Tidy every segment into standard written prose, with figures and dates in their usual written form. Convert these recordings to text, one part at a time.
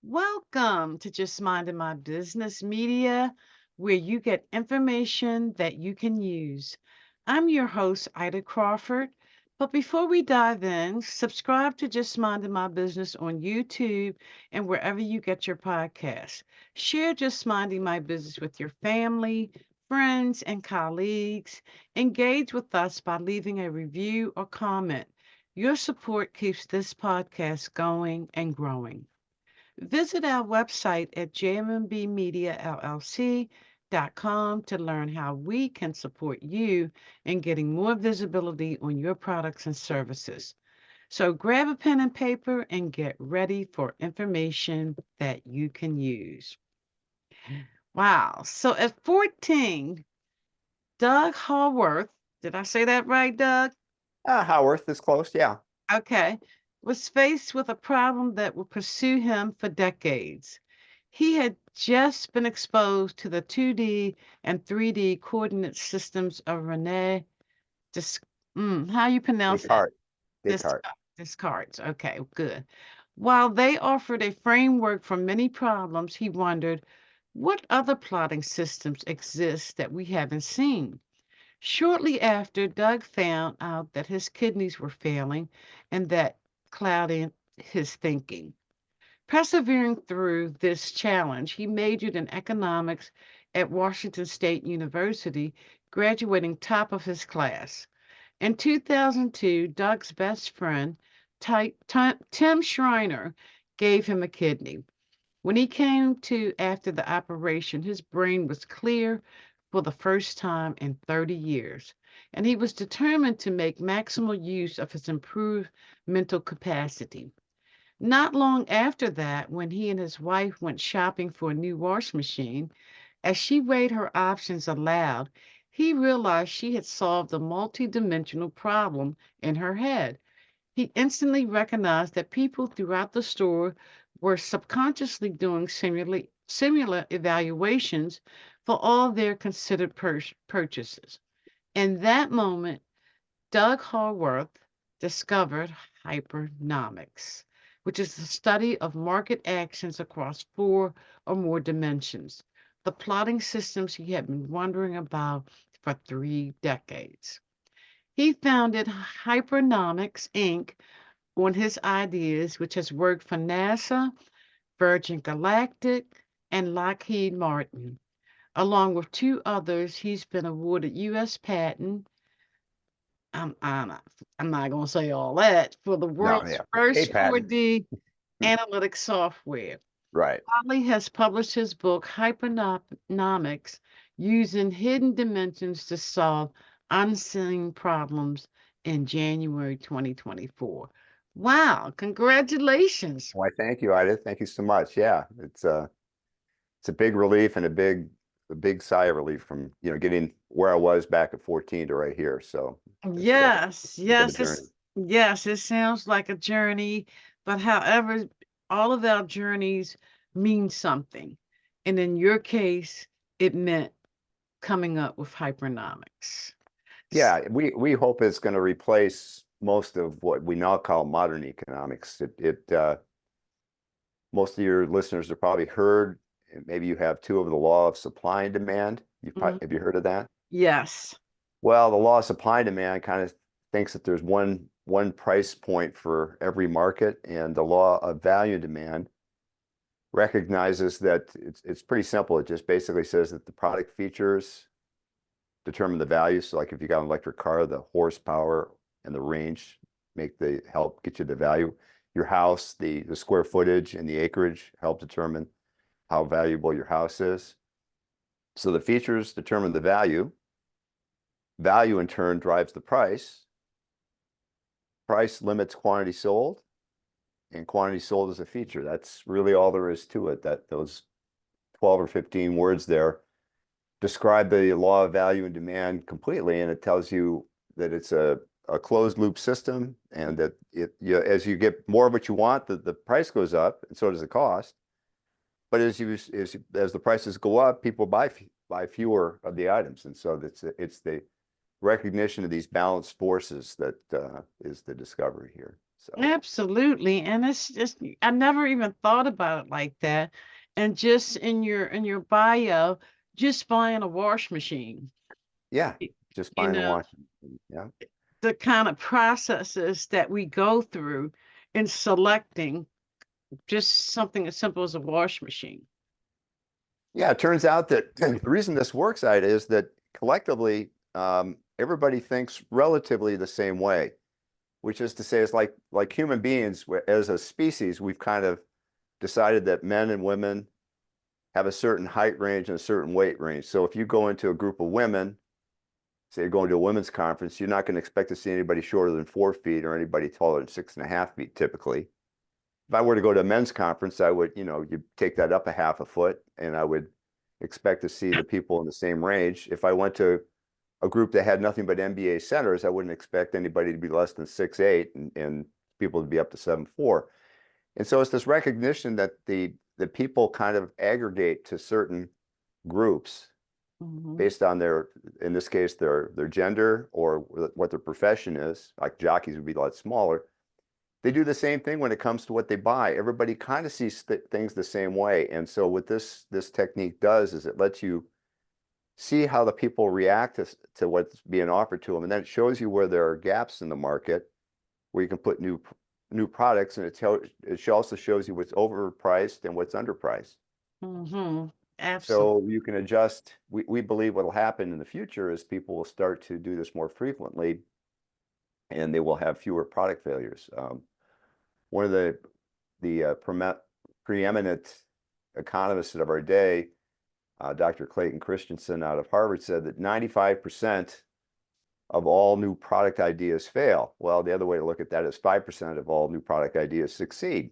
Welcome to Just Minding My Business Media, where you get information that you can use. I'm your host, Ida Crawford. But before we dive in, subscribe to Just Minding My Business on YouTube and wherever you get your podcasts. Share Just Minding My Business with your family, friends, and colleagues. Engage with us by leaving a review or comment. Your support keeps this podcast going and growing. Visit our website at jmmbmediallc.com to learn how we can support you in getting more visibility on your products and services. So grab a pen and paper and get ready for information that you can use. Wow. So at 14, Doug Haworth, did I say that right, Doug? Howarth is close, yeah. Okay, was faced with a problem that would pursue him for decades. He had just been exposed to the 2D and 3D coordinate systems of Rene Des- how you pronounce that? Descartes. Descartes. Descartes. Okay, good. While they offered a framework for many problems, he wondered what other plotting systems exist that we haven't seen. Shortly after, Doug found out that his kidneys were failing and that clouded his thinking. Persevering through this challenge, he majored in economics at Washington State University, graduating top of his class. In 2002, Doug's best friend, Tim Schreiner, gave him a kidney. When he came to after the operation, his brain was clear for the first time in 30 years, and he was determined to make maximal use of his improved mental capacity. Not long after that, when he and his wife went shopping for a new wash machine, as she weighed her options aloud, he realized she had solved a multidimensional problem in her head. He instantly recognized that people throughout the store were subconsciously doing similar evaluations for all their considered purchases. In that moment, Doug Howarth discovered hypernomics, which is the study of market actions across four or more dimensions, the plotting systems he had been wondering about for 3 decades. He founded Hypernomics Inc. on his ideas, which has worked for NASA, Virgin Galactic, and Lockheed Martin. Along with two others, he's been awarded U.S. patent. I'm not, I'm not going to say all that for the No, world's yeah. A first patent. 4D analytic software. Right. Holly has published his book, Hypernomics, using hidden dimensions to solve unseen problems in January 2024. Wow, congratulations. Why, thank you, Ida. Thank you so much. Yeah, it's a big relief and a big sigh of relief from, getting where I was back at 14 to right here. So it's Yes, been a yes, journey. it sounds like a journey, but however, all of our journeys mean something. And in your case, it meant coming up with hypernomics. Yeah, we hope it's going to replace most of what we now call modern economics. Most of your listeners have probably heard, maybe you have too, of the law of supply and demand. Mhm. Have you heard of that? Yes. Well, the law of supply and demand kind of thinks that there's one price point for every market, and the law of value and demand recognizes that it's pretty simple. It just basically says that the product features determine the value. So, like if you got an electric car, the horsepower and the range help get you the value. Your house, the square footage and the acreage help determine how valuable your house is. So the features determine the value. Value in turn drives the price. Price limits quantity sold, and quantity sold is a feature. That's really all there is to it. That those 12 or 15 words there describe the law of value and demand completely, and it tells you that it's a closed loop system, and that as you get more of what you want, the price goes up, and so does the cost. But as the prices go up, people buy fewer of the items, and so it's the recognition of these balanced forces that is the discovery here. So Absolutely. And it's just I never even thought about it like that. And just in your bio, just buying a wash machine, yeah, y- just you buying a know, washing machine. Yeah. the kind of processes that we go through in selecting just something as simple as a wash machine. Yeah, it turns out that the reason this works out is that collectively, everybody thinks relatively the same way, which is to say, it's like human beings as a species, we've kind of decided that men and women have a certain height range and a certain weight range. So if you go into a group of women, say you're going to a women's conference, you're not going to expect to see anybody shorter than 4 feet or anybody taller than 6.5 feet typically. If I were to go to a men's conference, I would, you take that up a half a foot, and I would expect to see the people in the same range. If I went to a group that had nothing but NBA centers, I wouldn't expect anybody to be less than 6'8" and people to be up to 7'4". And so it's this recognition that the people kind of aggregate to certain groups Hmm. based on their, in this case, their gender or what their profession is. Like jockeys would be a lot smaller. They do the same thing when it comes to what they buy. Everybody kind of sees things the same way. And so what this technique does is it lets you see how the people react to what's being offered to them. And then it shows you where there are gaps in the market where you can put new products. And it also shows you what's overpriced and what's underpriced. Hmm. So Absolutely. you can adjust. We believe what will happen in the future is people will start to do this more frequently and they will have fewer product failures. One of the preeminent economists of our day, Dr. Clayton Christensen out of Harvard, said that 95% of all new product ideas fail. Well, the other way to look at that is 5% of all new product ideas succeed.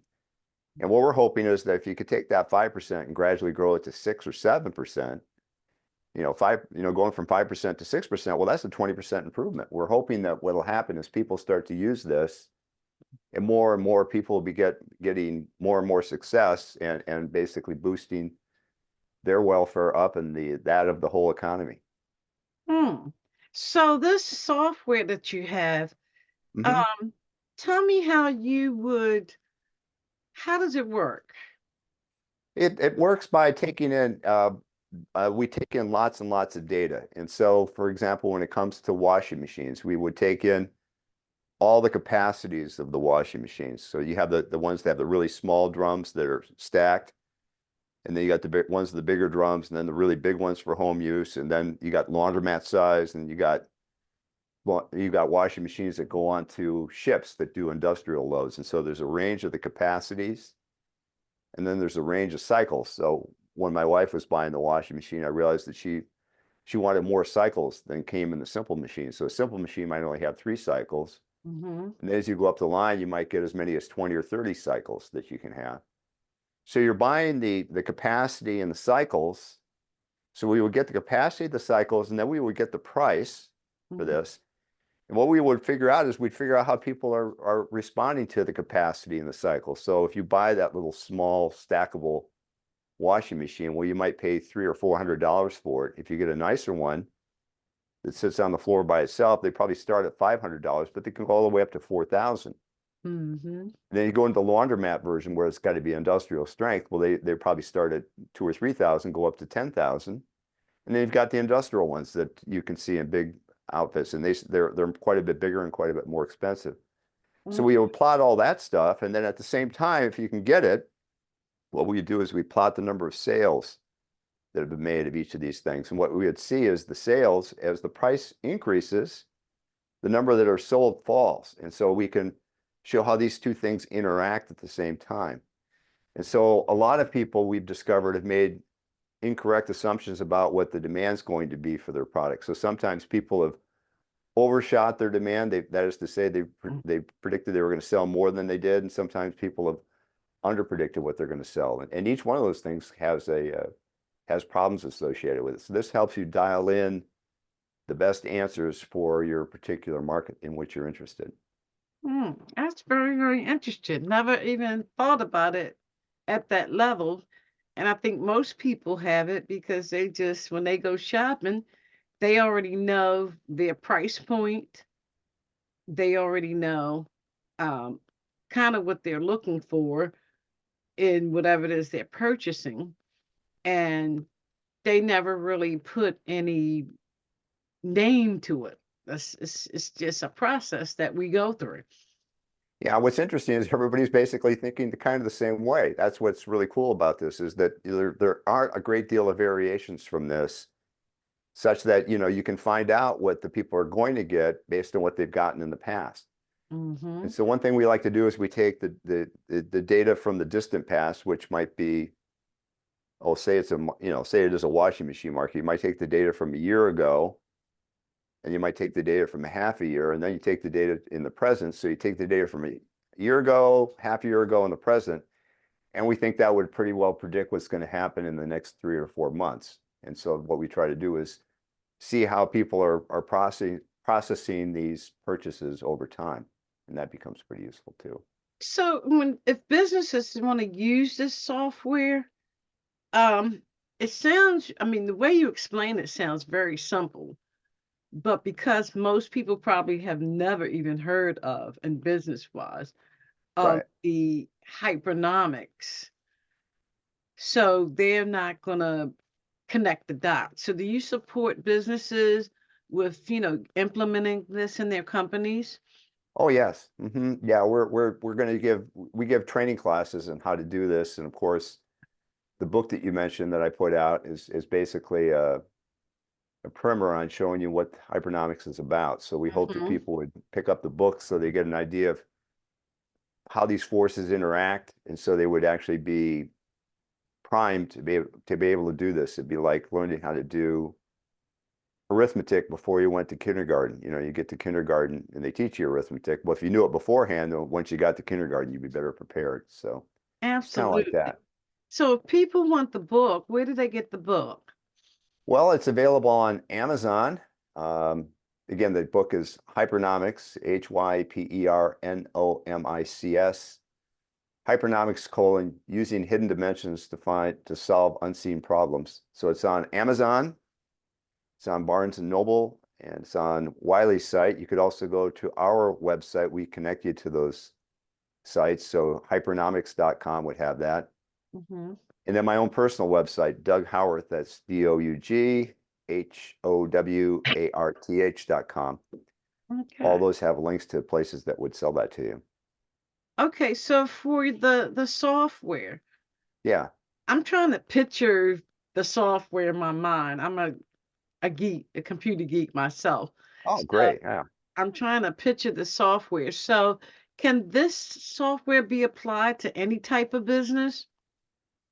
And what we're hoping is that if you could take that 5% and gradually grow it to 6 or 7%, going from 5% to 6%, well, that's a 20% improvement. We're hoping that what'll happen is people start to use this and more people will be getting more and more success and basically boosting their welfare up and that of the whole economy. Hmm. So this software that you have, Hmm. um, tell me how does it work? It works by taking in we take in lots and lots of data. And so, for example, when it comes to washing machines, we would take in all the capacities of the washing machines. So you have the ones that have the really small drums that are stacked, and then you got the big ones, the bigger drums, and then the really big ones for home use, and then you got laundromat size, and you got washing machines that go onto ships that do industrial loads. And so there's a range of the capacities, and then there's a range of cycles. So when my wife was buying the washing machine, I realized that she wanted more cycles than came in the simple machine. So a simple machine might only have 3 cycles. Hmm. And as you go up the line, you might get as many as 20 or 30 cycles that you can have. So you're buying the capacity and the cycles. So we would get the capacity of the cycles, and then we would get the price for Hmm. this. And what we would figure out is we'd figure out how people are responding to the capacity in the cycle. So if you buy that little small stackable washing machine, well, you might pay $300 or $400 for it. If you get a nicer one that sits on the floor by itself, they probably start at $500, but they can go all the way up to 4,000. Hmm. And then you go into the laundromat version where it's got to be industrial strength. Well, they probably start at 2 or 3,000, go up to 10,000. And then you've got the industrial ones that you can see in big outfits, and they're quite a bit bigger and quite a bit more expensive. So we would plot all that stuff, and then at the same time, if you can get it, what we do is we plot the number of sales that have been made of each of these things. And what we would see is the sales, as the price increases, the number that are sold falls. And so we can show how these two things interact at the same time. And so a lot of people we've discovered have made incorrect assumptions about what the demand's going to be for their product. So sometimes people have overshot their demand. That is to say, they predicted they were going to sell more than they did, and sometimes people have underpredicted what they're going to sell. And each one of those things has problems associated with it. So this helps you dial in the best answers for your particular market in which you're interested. That's very, very interesting. Never even thought about it at that level. And I think most people have it because they just, when they go shopping, they already know their price point. They already know. kind of what they're looking for in whatever it is they're purchasing, and they never really put any name to it. It's just a process that we go through. Yeah, what's interesting is everybody's basically thinking the kind of the same way. That's what's really cool about this is that there aren't a great deal of variations from this, such that you can find out what the people are going to get based on what they've gotten in the past. And Mhm. so one thing we like to do is we take the data from the distant past, which might be, oh, say it's say it is a washing machine market. You might take the data from a year ago, and you might take the data from a half a year, and then you take the data in the present. So you take the data from a year ago, half a year ago, in the present, and we think that would pretty well predict what's going to happen in the next 3 or 4 months. And so what we try to do is see how people are processing these purchases over time, and that becomes pretty useful too. So when if businesses want to use this software, um, it sounds, I mean, the way you explain it sounds very simple, but because most people probably have never even heard of, and business wise, of Right. the hypernomics, so they're not gonna connect the dots. So do you support businesses with, implementing this in their companies? Oh yes. Yeah, we're going to give training classes on how to do this, and of course, the book that you mentioned that I put out is basically a primer on showing you what hypernomics is about. So we hope that Mhm. people would pick up the book so they get an idea of how these forces interact, and so they would actually be primed to be able to do this. It'd be like learning how to do arithmetic before you went to kindergarten. You get to kindergarten and they teach you arithmetic. Well, if you knew it beforehand, once you got to kindergarten, you'd be better prepared. So it's kind of like Absolutely. that. So if people want the book, where do they get the book? Well, it's available on Amazon. Um, again, the book is Hypernomics, Hypernomics, Hypernomics: using hidden dimensions to solve unseen problems. So it's on Amazon, it's on Barnes and Noble, and it's on Wiley's site. You could also go to our website. We connect you to those sites. So hypernomics.com would have that. Mhm. And then my own personal website, Doug Howarth, that's DougHowarth.com. All Okay. those have links to places that would sell that to you. Okay, so for the software, Yeah. I'm trying to picture the software in my mind. I'm a geek, a computer geek myself. Oh, So great. Yeah. I'm trying to picture the software. So can this software be applied to any type of business?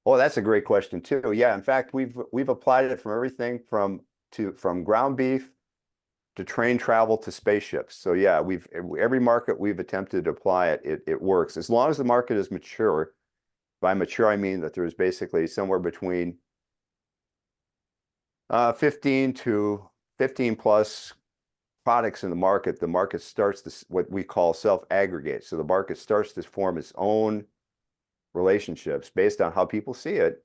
Oh, that's a great question too. Yeah. In fact, we've applied it from everything from ground beef to train travel to spaceships. So yeah, every market we've attempted to apply it works as long as the market is mature. By mature, I mean that there's basically somewhere between 15 to 15 plus products in the market. The market starts to what we call self-aggregate. So the market starts to form its own relationships based on how people see it.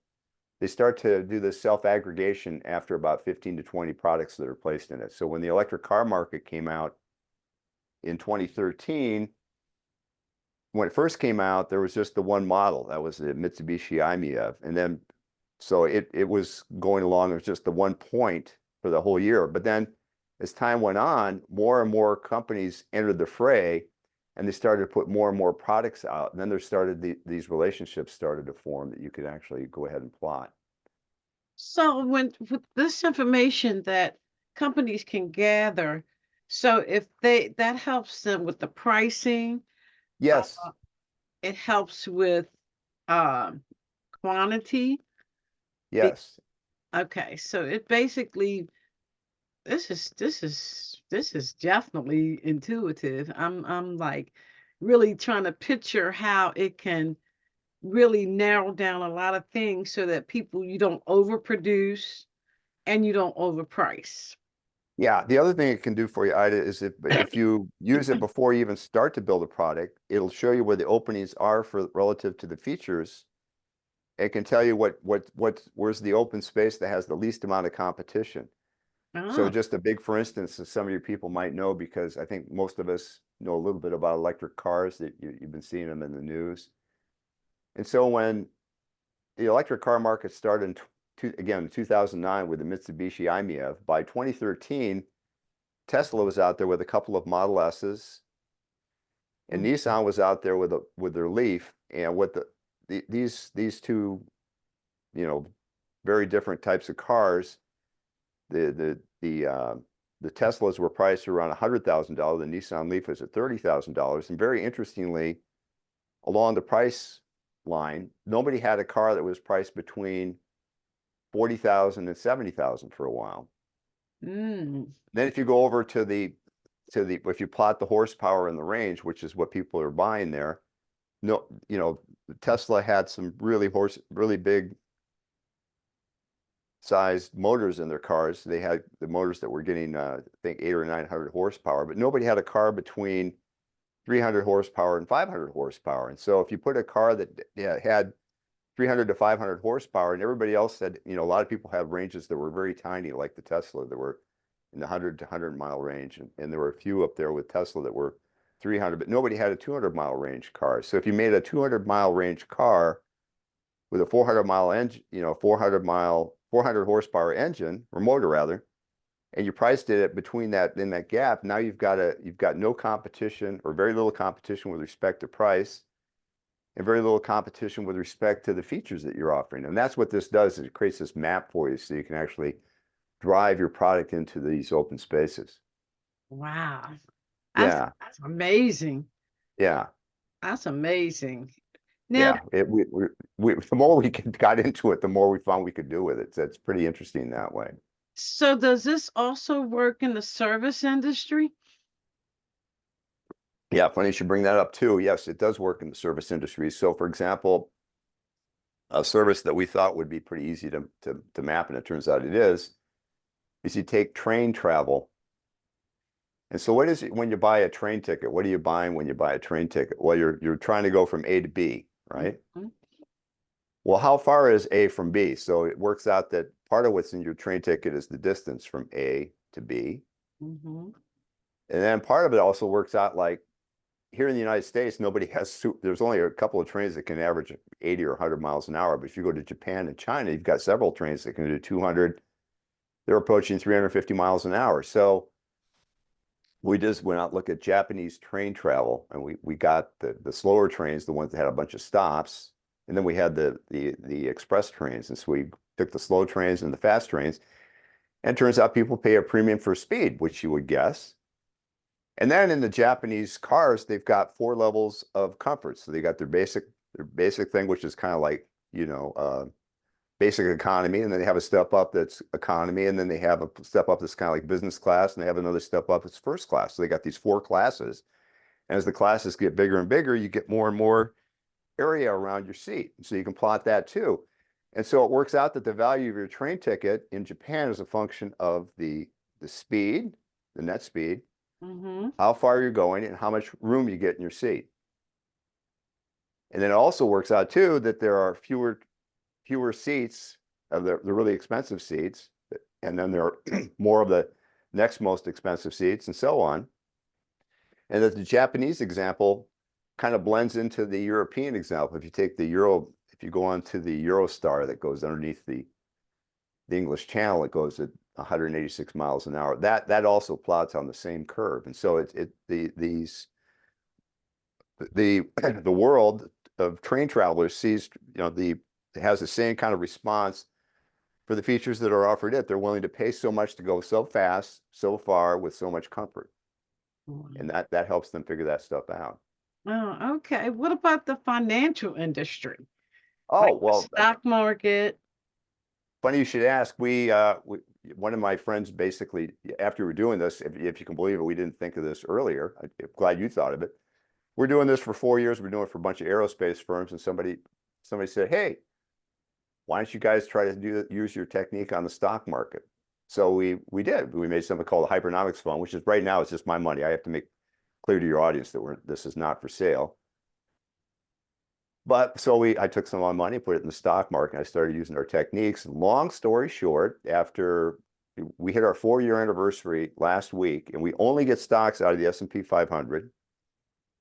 They start to do this self-aggregation after about 15 to 20 products that are placed in it. So when the electric car market came out in 2013, when it first came out, there was just the one model. That was the Mitsubishi i-MiEV. And then, so it was going along, it was just the one point for the whole year. But then as time went on, more and more companies entered the fray, and they started to put more and more products out. And then these relationships started to form that you could actually go ahead and plot. So when with this information that companies can gather, so if they that helps them with the pricing, uh, Yes, it helps with um quantity. Be, yes. okay, so it basically this is definitely intuitive. I'm like really trying to picture how it can really narrow down a lot of things so that people you don't overproduce and you don't overprice. Yeah, the other thing it can do for you, Ida, is if you use it before you even start to build a product, it'll show you where the openings are for relative to the features. It can tell you where's the open space that has the least amount of competition. So Oh, just a big, for instance, as some of your people might know, because I think most of us know a little bit about electric cars that you've been seeing them in the news. And so when the electric car market started in 2009 with the Mitsubishi i-MiEV, by 2013, Tesla was out there with a couple of Model S's, and Mm. Nissan was out there with their Leaf, and what these two, very different types of cars, the Teslas were priced around $100,000. The Nissan Leaf was at $30,000, and very interestingly, along the price line, nobody had a car that was priced between 40,000 and 70,000 for a while. Mm. Then if you go over if you plot the horsepower and the range, which is what people are buying there, no, Tesla had some really big sized motors in their cars. They had the motors that were getting, I think, 800 or 900 horsepower, but nobody had a car between 300 horsepower and 500 horsepower. And so if you put a car that had 300 to 500 horsepower, and everybody else said, a lot of people have ranges that were very tiny, like the Tesla, that were in the 100 to 100-mile range. And there were a few up there with Tesla that were 300, but nobody had a 200-mile range car. So if you made a 200-mile range car with a 400-mile engine, 400 horsepower engine, or motor rather, and you priced it between in that gap, now you've got no competition, or very little competition with respect to price, and very little competition with respect to the features that you're offering. And that's what this does, is it creates this map for you so you can actually drive your product into these open spaces. Wow. Yeah, That's amazing. yeah, That's amazing. Now, yeah. The more we got into it, the more we found we could do with it. So it's pretty interesting that way. so does this also work in the service industry? Yeah, funny you should bring that up too. Yes, it does work in the service industry. So for example, a service that we thought would be pretty easy to map, and it turns out it is you take train travel. And so what is it when you buy a train ticket? What are you buying when you buy a train ticket? Well, you're trying to go from A to B, right? Mhm. Well, how far is A from B? So it works out that part of what's in your train ticket is the distance from A to B. Mhm. And then part of it also works out like here in the United States, there's only a couple of trains that can average 80 or 100 miles an hour. But if you go to Japan and China, you've got several trains that can do 200. They're approaching 350 miles an hour. So we just went out and looked at Japanese train travel, and we got the slower trains, the ones that had a bunch of stops, and then we had the express trains. And so we took the slow trains and the fast trains, and it turns out people pay a premium for speed, which you would guess. And then in the Japanese cars, they've got 4 levels of comfort. So they got their basic thing, which is kind of like, basic economy. And then they have a step up that's economy. And then they have a step up that's kind of like business class. And they have another step up that's first class. So they got these 4 classes. And as the classes get bigger and bigger, you get more and more area around your seat. So you can plot that too. And so it works out that the value of your train ticket in Japan is a function of the speed, the net speed, Mhm. how far you're going, and how much room you get in your seat. And then it also works out too that there are fewer seats of the really expensive seats, and then there are more of the next most expensive seats, and so on. And that the Japanese example kind of blends into the European example. If you take if you go on to the Eurostar that goes underneath the English Channel, it goes at 186 miles an hour. That also plots on the same curve. And so the the world of train travelers sees, has the same kind of response for the features that are offered it. They're willing to pay so much to go so fast, so far, with so much comfort. And Mm. that helps them figure that stuff out. Oh, okay. What about the financial industry, Oh, like the well, stock market? funny you should ask. One of my friends basically, after we were doing this, if you can believe it, we didn't think of this earlier. I'm glad you thought of it. We're doing this for 4 years. We're doing it for a bunch of aerospace firms, and somebody said, "Hey, why don't you guys try to use your technique on the stock market?" So we did. We made something called a Hypernomics fund, which is right now it's just my money. I have to make clear to your audience that this is not for sale. But so I took some of my money, put it in the stock market, and I started using our techniques. And long story short, after we hit our 4-year anniversary last week, and we only get stocks out of the S&P 500.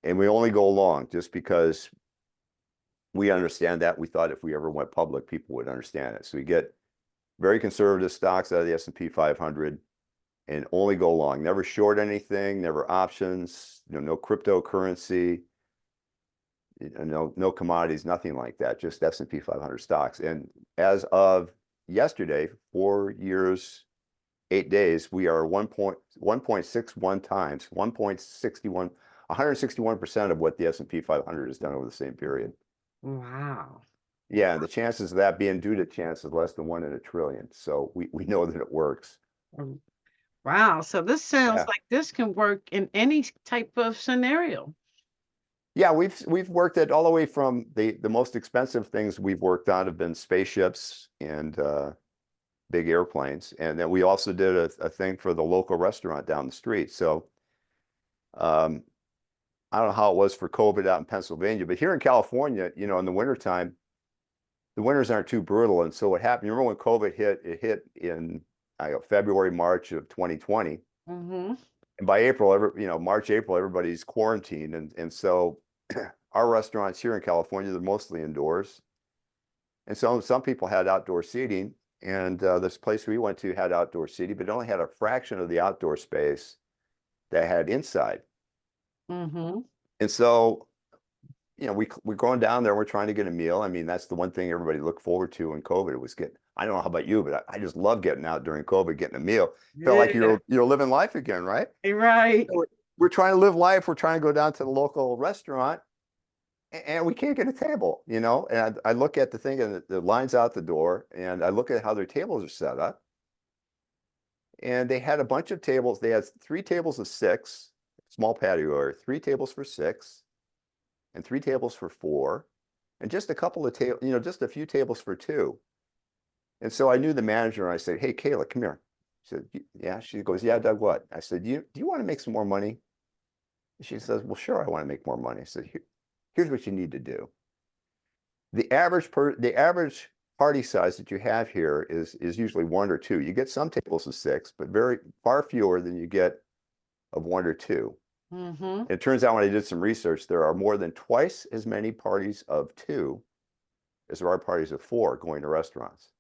And we only go long just because we understand that. We thought if we ever went public, people would understand it. So we get very conservative stocks out of the S&P 500 and only go long. Never short anything, never options, no cryptocurrency, no commodities, nothing like that, just S&P 500 stocks. And as of yesterday, 4 years, 8 days, we are 1.61 times, 161% of what the S&P 500 has done over the same period. Wow. Yeah, and the chances of that being due to chance is less than 1 in 1 trillion. So we know that it works. Um, Wow. So this sounds Yeah. like this can work in any type of scenario. Yeah, we've worked at all the way from the most expensive things we've worked on have been spaceships and big airplanes. And then we also did a thing for the local restaurant down the street. So um, I don't know how it was for COVID out in Pennsylvania, but here in California, in the wintertime, the winters aren't too brutal. And so what happened, you remember when COVID hit, it hit in February, March of 2020. Mm-hmm. And by April, March, April, everybody's quarantined. And so our restaurants here in California, they're mostly indoors. And so some people had outdoor seating. And this place we went to had outdoor seating, but it only had a fraction of the outdoor space that had inside. Mm-hmm. And so, we're going down there, we're trying to get a meal. I mean, that's the one thing everybody looked forward to in COVID was I don't know how about you, but I just love getting out during COVID, getting a meal. Felt like Yeah. you're living life again, right? You're right. So we're trying to live life. We're trying to go down to the local restaurant and we can't get a table, And I look at the thing and the line's out the door and I look at how their tables are set up. And they had a bunch of tables. They had 3 tables of 6, small patio area, 3 tables for 6, and 3 tables for 4, and just a couple of tables, just a few tables for 2. And so I knew the manager and I said, "Hey, Kayla, come here." She said, "Yeah." She goes, "Yeah, Doug, what?" I said, do you want to make some more money?" She says, "Well, sure, I want to make more money." I said, Here's what you need to do. The average party size that you have here is usually 1 or 2. You get some tables of 6, but very far fewer than you get of 1 or 2. Mm-hmm. It turns out when I did some research, there are more than twice as many parties of 2 as there are parties of 4 going to restaurants.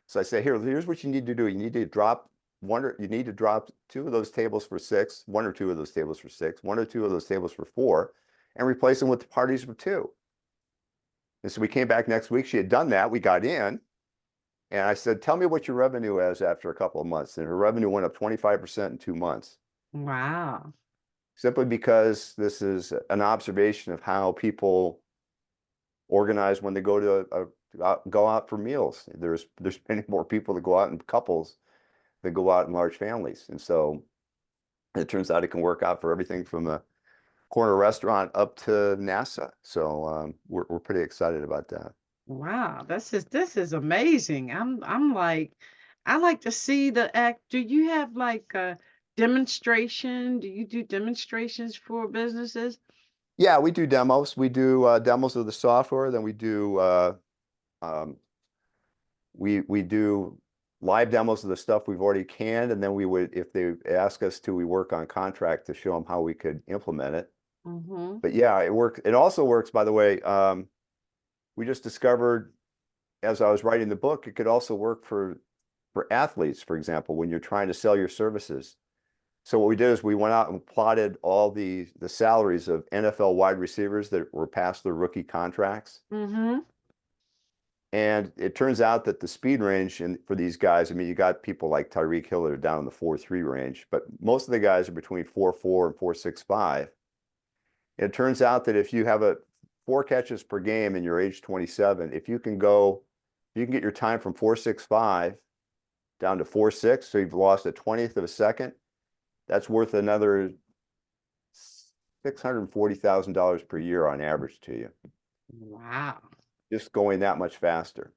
So I say, here's what you need to do. You need to drop 2 of those tables for 6, 1 or 2 of those tables for 6, 1 or 2 of those tables for 4, and replace them with the parties of 2. And so we came back next week. She had done that. We got in. And I said, "Tell me what your revenue is after a couple of months." And her revenue went up 25% in 2 months, Wow. simply because this is an observation of how people organize when they go out for meals. There's many more people that go out in couples than go out in large families. And so it turns out it can work out for everything from a corner restaurant up to NASA. So we're pretty excited about that. Wow. This is amazing. I'm like, I like to see the act. Do you have like a demonstration? Do you do demonstrations for businesses? Yeah, we do demos. We do demos of the software. Then um, we do live demos of the stuff we've already canned, and then we would, if they ask us to, we work on contract to show them how we could implement it. Mm-hmm. But yeah, it works. It also works, by the way. We just discovered as I was writing the book, it could also work for athletes, for example, when you're trying to sell your services. So what we did is we went out and plotted all the salaries of NFL wide receivers that were past their rookie contracts. Mm-hmm. And it turns out that the speed range for these guys, I mean, you got people like Tyreek Hill that are down in the 4.3 range, but most of the guys are between 4.4 and 4.65. It turns out that if you have 4 catches per game and you're age 27, if you can get your time from 4.65 down to 4.6, so you've lost a 20th of a second, that's worth another $640,000 per year on average to you, Wow. just going that much faster.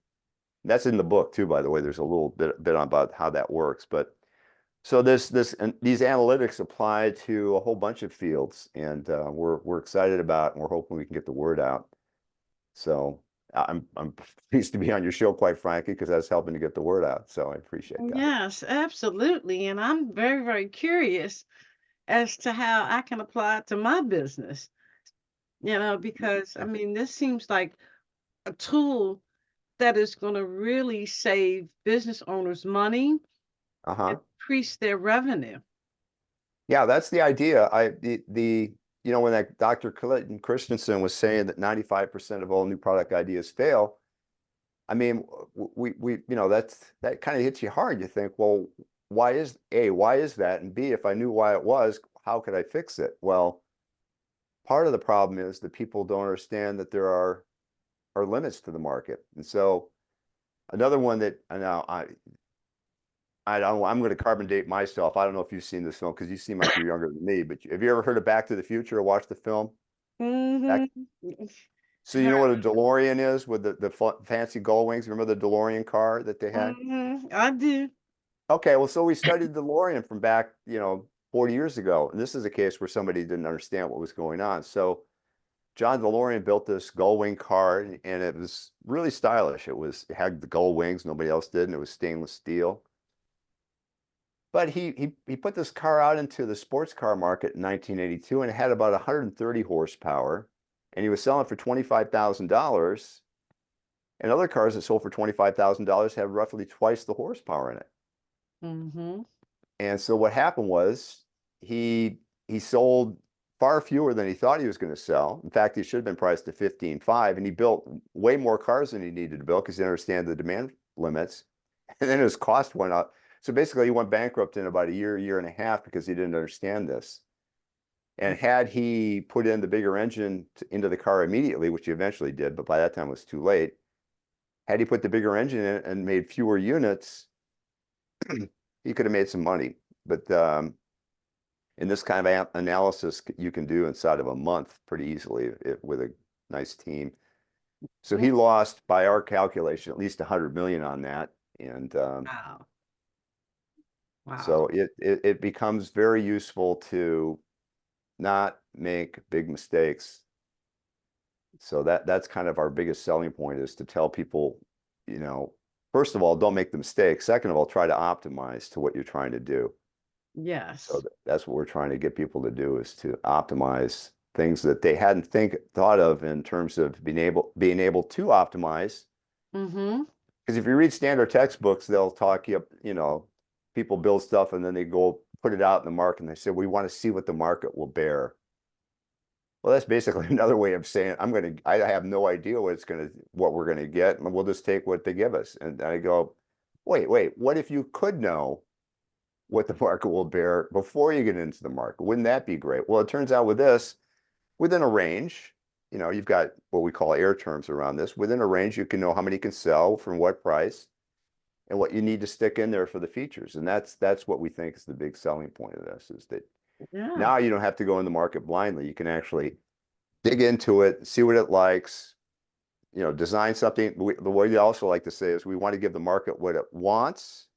That's in the book too, by the way. There's a little bit about how that works. But so and these analytics apply to a whole bunch of fields, and we're excited about, and we're hoping we can get the word out. So I'm pleased to be on your show, quite frankly, because that's helping to get the word out. So I appreciate that. Yes, absolutely. And I'm very, very curious as to how I can apply it to my business. Because I mean, this seems like a tool that is going to really save business owners money, Uh-huh. increase their revenue. Yeah, that's the idea. When that Dr. Clinton Christensen was saying that 95% of all new product ideas fail, I mean, that kind of hits you hard. You think, well, why is that? And B, if I knew why it was, how could I fix it? Well, part of the problem is that people don't understand that there are limits to the market. And so another one that I know I don't I'm going to carbon date myself. I don't know if you've seen this film because you seem like you're younger than me, but have you ever heard of Back to the Future or watched the film? Back, Hmm. so you know what a DeLorean is with the fancy gull wings? Remember the DeLorean car that they had? I do. Okay, well, so we studied DeLorean from back, 40 years ago. And this is a case where somebody didn't understand what was going on. So John DeLorean built this gull wing car and it was really stylish. It had the gull wings, nobody else did, and it was stainless steel. But he put this car out into the sports car market in 1982 and it had about 130 horsepower. And he was selling for $25,000. And other cars that sold for $25,000 have roughly twice the horsepower in it. Hmm. And so what happened was he sold far fewer than he thought he was going to sell. In fact, he should have been priced to 15.5, and he built way more cars than he needed to build because he understand the demand limits. And then his cost went up. So basically, he went bankrupt in about a year and a half because he didn't understand this. And had he put in the bigger engine into the car immediately, which he eventually did, but by that time it was too late. Had he put the bigger engine in and made fewer units, he could have made some money. But and this kind of analysis you can do inside of a month pretty easily with a nice team. So he lost, by our calculation, at least 100 million on that. And Wow. Wow. so it becomes very useful to not make big mistakes. So that's kind of our biggest selling point is to tell people, you know, first of all, don't make the mistake. Second of all, try to optimize to what you're trying to do. So Yes. that's what we're trying to get people to do is to optimize things that they hadn't thought of in terms of being able to optimize. Hmm. Because if you read standard textbooks, they'll talk people build stuff and then they go put it out in the market and they say, we want to see what the market will bear. Well, that's basically another way of saying I have no idea what we're gonna get, and we'll just take what they give us. And I go, wait, what if you could know what the market will bear before you get into the market? Wouldn't that be great? Well, it turns out with this, within a range, you've got what we call air terms around this. Within a range, you can know how many you can sell from what price and what you need to stick in there for the features. And that's what we think is the big selling point of this, is that Yeah. now you don't have to go in the market blindly. You can actually dig into it, see what it likes, design something. The way we also like to say is we want to give the market what it wants,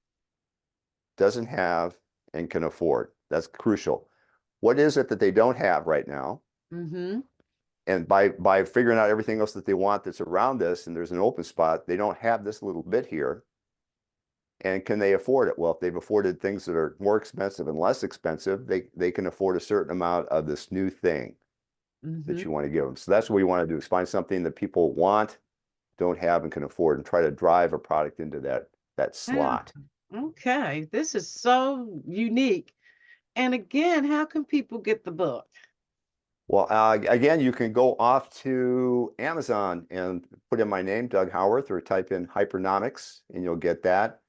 doesn't have, and can afford. That's crucial. What is it that they don't have right now? Hmm. And by figuring out everything else that they want that's around this, and there's an open spot, they don't have this little bit here. And can they afford it? Well, if they've afforded things that are more expensive and less expensive, they can afford a certain amount of this new thing that Hmm. you want to give them. So that's what we want to do is find something that people want, don't have, and can afford, and try to drive a product into that Yeah. slot. Okay. This is so unique. And again, how can people get the book? Well, again, you can go off to Amazon and put in my name, Doug Howarth, or type in Hypernomics, and you'll get that.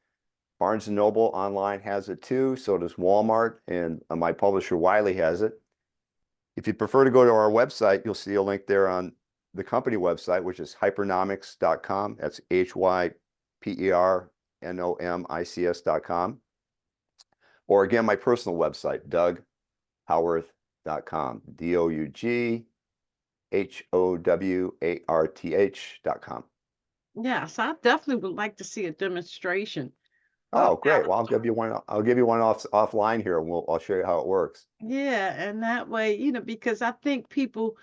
Barnes& and Noble online has it too. So does Walmart, and my publisher Wiley has it. If you prefer to go to our website, you'll see a link there on the company website, which is hypernomics.com. That's hypernomics.com. Or again, my personal website, doughowarth.com. DOUGHOWARTH.com. Yes, I definitely would like to see a demonstration. Oh, Oh, great. Well, I'll give you one offline here and I'll show you how it works. yeah. And that way, because I think people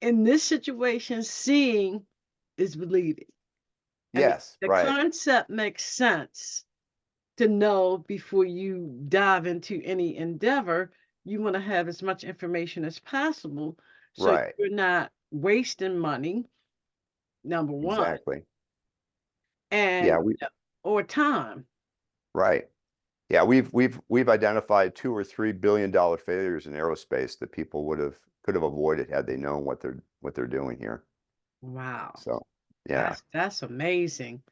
in this situation, seeing is believing. And Yes, the right, concept makes sense to know before you dive into any endeavor. You want to have as much information as possible so right. you're not wasting money, number one, exactly. and Yeah, we or time. right. Yeah, we've identified 2 or 3 billion-dollar failures in aerospace that people could have avoided had they known what they're doing here. Wow. So, yeah, That's amazing.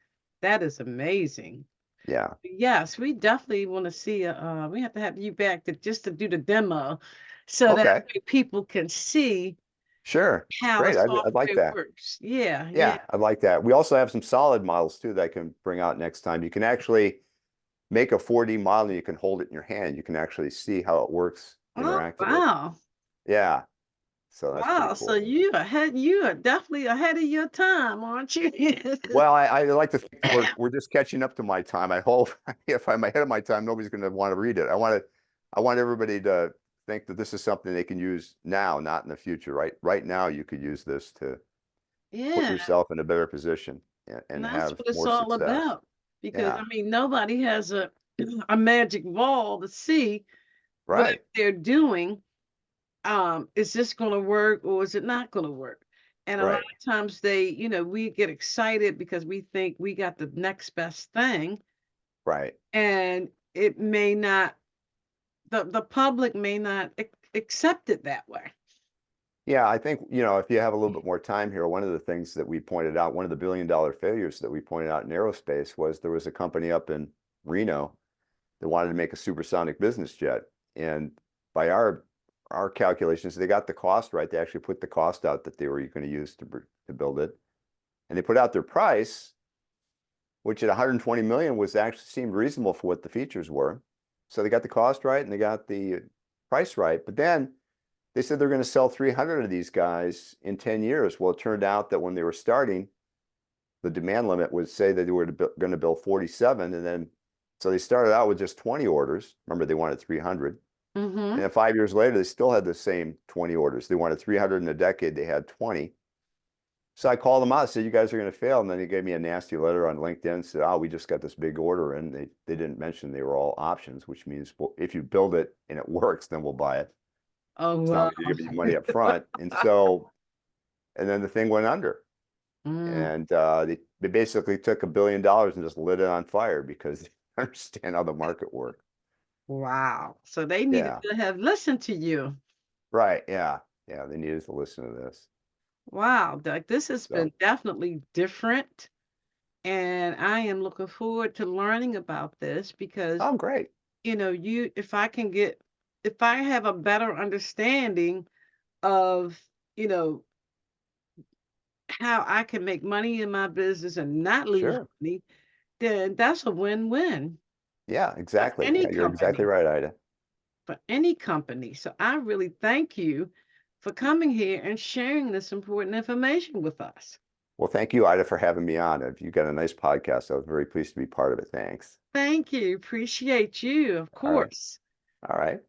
That is amazing. yeah. Yes, we definitely want to see we have to have you back to just to do the demo so that Okay, way people can see sure. how the Great. I'd like software that. works. Yeah, yeah. Yeah, I'd like that. We also have some solid models too that I can bring out next time. You can actually make a 4D model and you can hold it in your hand. You can actually see how it works Oh, interactively. wow. Yeah, so that's pretty Wow. So cool. you are definitely ahead of your time, aren't you? Well, I like to think that we're just catching up to my time. I hope if I'm ahead of my time, nobody's going to want to read it. I want everybody to think that this is something they can use now, not in the future. Right now, you could use this to put Yeah. yourself in a better position And and that's have what it's more all success. about. Because Yeah, I mean, nobody has a a magic wall to see what right, they're doing. Is this going to work or is it not going to work? And a lot right, of times we get excited because we think we got the next best thing, right. and it may not, the public may not accept it that way. Yeah, I think, if you have a little bit more time here, one of the things that we pointed out, one of the billion-dollar failures that we pointed out in aerospace was there was a company up in Reno that wanted to make a supersonic business jet. And by our calculations, they got the cost right. They actually put the cost out that they were going to use to build it. And they put out their price, which at 120 million was actually seemed reasonable for what the features were. So they got the cost right and they got the price right. But then they said they're going to sell 300 of these guys in 10 years. Well, it turned out that when they were starting, the demand limit would say that they were going to build 47. And then, so they started out with just 20 orders. Remember, they wanted 300. Mm-hmm. And then 5 years later, they still had the same 20 orders. They wanted 300 in a decade. They had 20. So I called them out. I said, you guys are going to fail. And then they gave me a nasty letter on LinkedIn and said, oh, we just got this big order. And they didn't mention they were all options, which means, well, if you build it and it works, then we'll buy it. Oh, It's not wow. like you're giving you money up front. And so, and then the thing went under. Mm, And they basically took $1 billion and just lit it on fire because they understand how the market works. wow. So they needed Yeah, to have listened to you. right. Yeah. Yeah. They needed to listen to this. Wow. Like this has been So, definitely different. And I am looking forward to learning about this because, oh, great. if I can if I have a better understanding of, you know, how I can make money in my business and not lose Sure. money, then that's a win-win Yeah, for exactly. any Yeah, you're exactly company, right, Ida. for any company. So I really thank you for coming here and sharing this important information with us. Well, thank you, Ida, for having me on. You got a nice podcast. I was very pleased to be part of it. Thanks. Thank you. Appreciate you, of All right. course. All right.